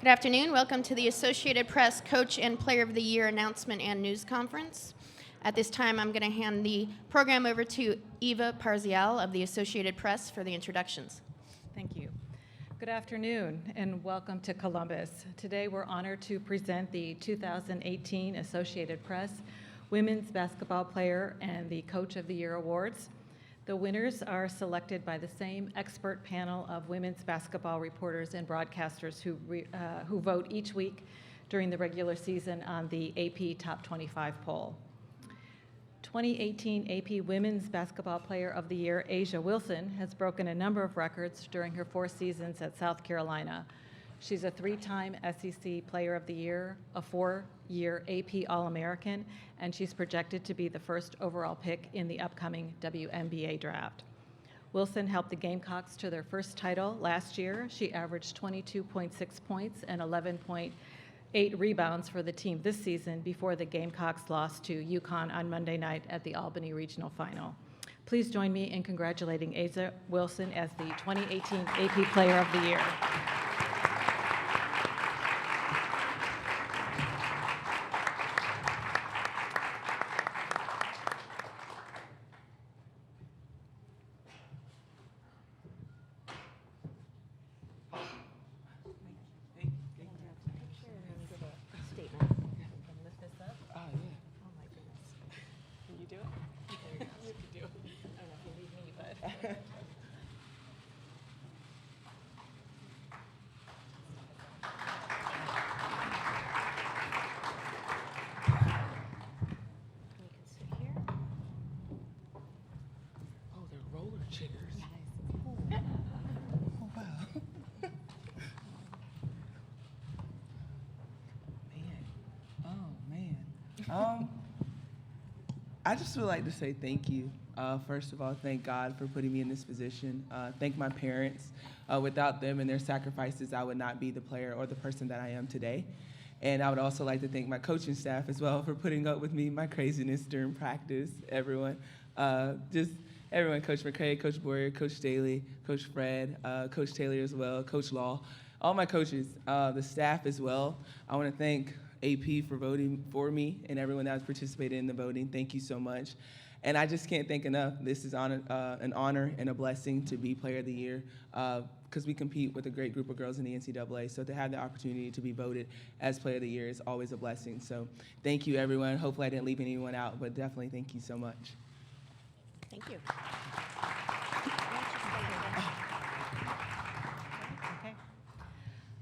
Good afternoon. Welcome to the Associated Press Coach and Player of the Year announcement and news conference. At this time, I'm going to hand the program over to Eva Parzial of the Associated Press for the introductions. Thank you. Good afternoon and welcome to Columbus. Today we're honored to present the 2018 Associated Press Women's Basketball Player and the Coach of the Year awards. The winners are selected by the same expert panel of women's basketball reporters and broadcasters who vote each week during the regular season on the AP Top 25 poll. 2018 AP Women's Basketball Player of the Year, A'ja Wilson, has broken a number of records during her 4 seasons at South Carolina. She's a 3-time SEC Player of the Year, a 4-year AP All-American, and she's projected to be the first overall pick in the upcoming WNBA draft. Wilson helped the Gamecocks to their first title last year. She averaged 22.6 points and 11.8 rebounds for the team this season before the Gamecocks lost to UConn on Monday night at the Albany Regional Final. Please join me in congratulating A'ja Wilson as the 2018 AP Player of the Year. I just would like to say thank you. First of all, thank God for putting me in this position. Thank my parents. Without them and their sacrifices, I would not be the player or the person that I am today. And I would also like to thank my coaching staff as well for putting up with me, my craziness during practice, everyone. Just everyone, Coach McCray, Coach Boyer, Coach Staley, Coach Fred, Coach Taylor as well, Coach Law, all my coaches, the staff as well. I want to thank AP for voting for me and everyone that's participated in the voting. Thank you so much. And I just can't thank enough. This is an honor and a blessing to be Player of the Year because we compete with a great group of girls in the NCAA. So to have the opportunity to be voted as Player of the Year is always a blessing. So thank you, everyone. Hopefully I didn't leave anyone out, but definitely thank you so much. Thank you.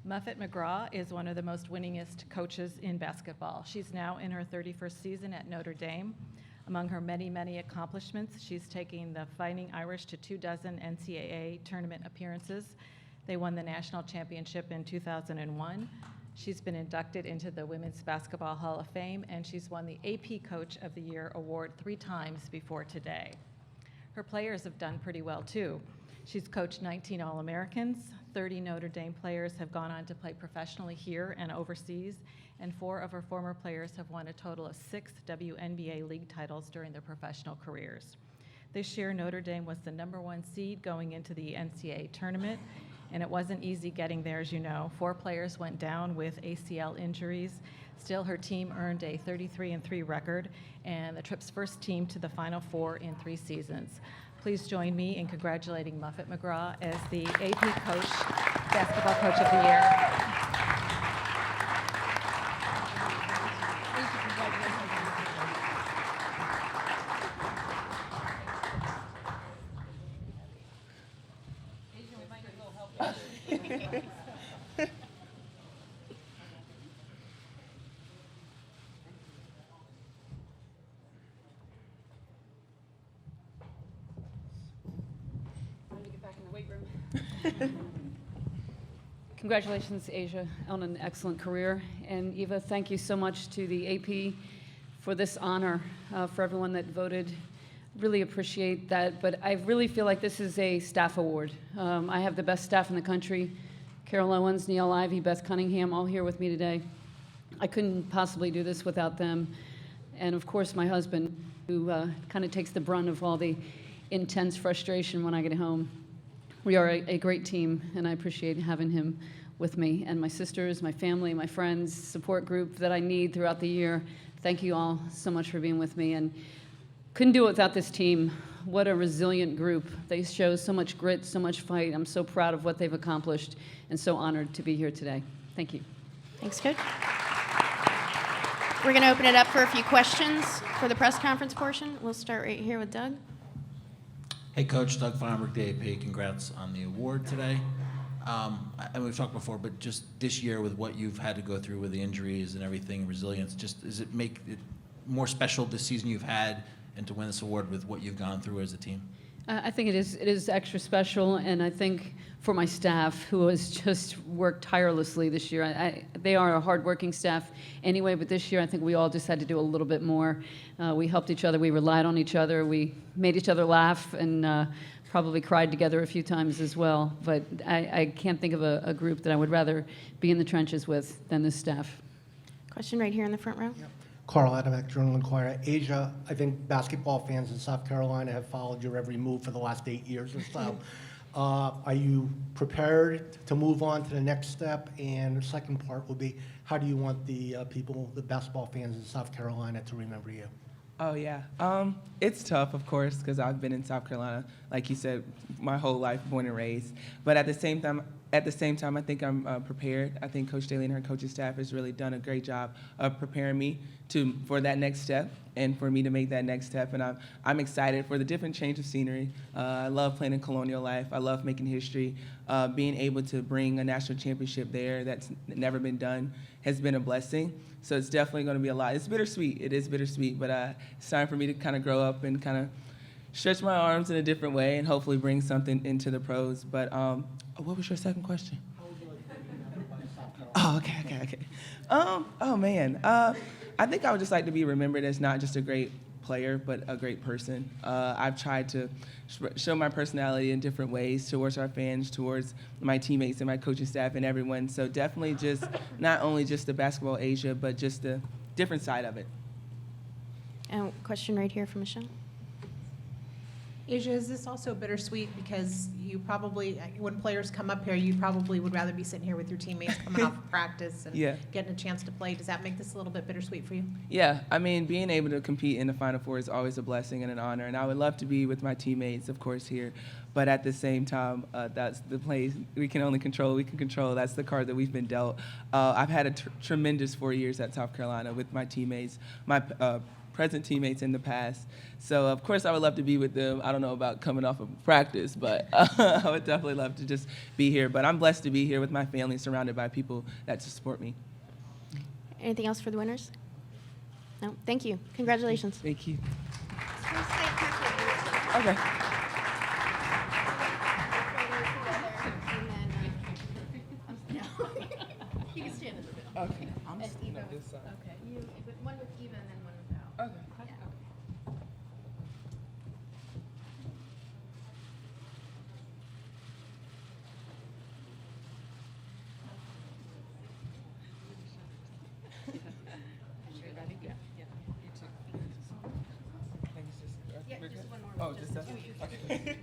Muffet McGraw is one of the most winningest coaches in basketball. She's now in her 31st season at Notre Dame. Among her many, many accomplishments, she's taking the Fighting Irish to 24 NCAA tournament appearances. They won the national championship in 2001. She's been inducted into the Women's Basketball Hall of Fame, and she's won the AP Coach of the Year award 3 times before today. Her players have done pretty well, too. She's coached 19 All-Americans, 30 Notre Dame players have gone on to play professionally here and overseas, and 4 of her former players have won a total of 6 WNBA league titles during their professional careers. This year, Notre Dame was the #1 seed going into the NCAA tournament, and it wasn't easy getting there, as you know. 4 players went down with ACL injuries. Still, her team earned a 33-3 record, and the Trip's first team to the Final Four in 3 seasons. Please join me in congratulating Muffet McGraw as the AP Basketball Coach of the Year. Congratulations, A'ja, on an excellent career. And Eva, thank you so much to the AP for this honor, for everyone that voted. Really appreciate that, but I really feel like this is a staff award. I have the best staff in the country. Carol Owens, Neil Ivey, Beth Cunningham, all here with me today. I couldn't possibly do this without them. And of course, my husband, who kind of takes the brunt of all the intense frustration when I get home. We are a great team, and I appreciate having him with me, and my sisters, my family, my friends, support group that I need throughout the year. Thank you all so much for being with me, and couldn't do it without this team. What a resilient group. They show so much grit, so much fight. I'm so proud of what they've accomplished and so honored to be here today. Thank you. Thanks, Coach. We're going to open it up for a few questions for the press conference portion. We'll start right here with Doug. Hey, Coach, Doug Feinberg, the AP. Congrats on the award today. And we've talked before, but just this year with what you've had to go through with the injuries and everything, resilience, just does it make it more special this season you've had and to win this award with what you've gone through as a team? I think it is extra special, and I think for my staff, who has just worked tirelessly this year. They are a hardworking staff anyway, but this year I think we all just had to do a little bit more. We helped each other, we relied on each other, we made each other laugh, and probably cried together a few times as well. But I can't think of a group that I would rather be in the trenches with than this staff. Question right here in the front row. Carl Adamek, Journal-Inquirer. Asia, I think basketball fans in South Carolina have followed your every move for the last 8 years or so. Are you prepared to move on to the next step? And the second part will be, how do you want the people, the basketball fans in South Carolina to remember you? Oh, yeah. It's tough, of course, because I've been in South Carolina, like you said, my whole life, born and raised. But at the same time, I think I'm prepared. I think Coach Daly and her coaching staff has really done a great job of preparing me for that next step and for me to make that next step. And I'm excited for the different change of scenery. I love playing in Colonial Life. I love making history. Being able to bring a national championship there that's never been done has been a blessing. So it's definitely going to be a lot. It's bittersweet. It is bittersweet, but it's time for me to kind of grow up and kind of stretch my arms in a different way and hopefully bring something into the pros. But what was your second question? How would you like to be remembered by South Carolina? Oh, okay. Oh, man. I think I would just like to be remembered as not just a great player, but a great person. I've tried to show my personality in different ways towards our fans, towards my teammates and my coaching staff and everyone. So definitely just not only just the Basketball Asia, but just the different side of it. And question right here from Michelle. Asia, is this also bittersweet because you probably, when players come up here, you probably would rather be sitting here with your teammates coming off of practice and Yeah. getting a chance to play? Does that make this a little bit bittersweet for you? Yeah, I mean, being able to compete in the Final Four is always a blessing and an honor, and I would love to be with my teammates, of course, here. But at the same time, that's the place we can only control. We can control. That's the card that we've been dealt. I've had a tremendous 4 years at South Carolina with my teammates, my present teammates in the past. So, of course, I would love to be with them. I don't know about coming off of practice, but I would definitely love to just be here. But I'm blessed to be here with my family, surrounded by people that support me. Anything else for the winners? No? Thank you. Congratulations. Thank you. Okay. You can stand in the middle. Okay. I'm And sitting Eva on with- this side. Okay, one with Eva and then one without. Okay. Yeah. Thanks, Yeah, just one more. Oh, Just just that? two. Okay.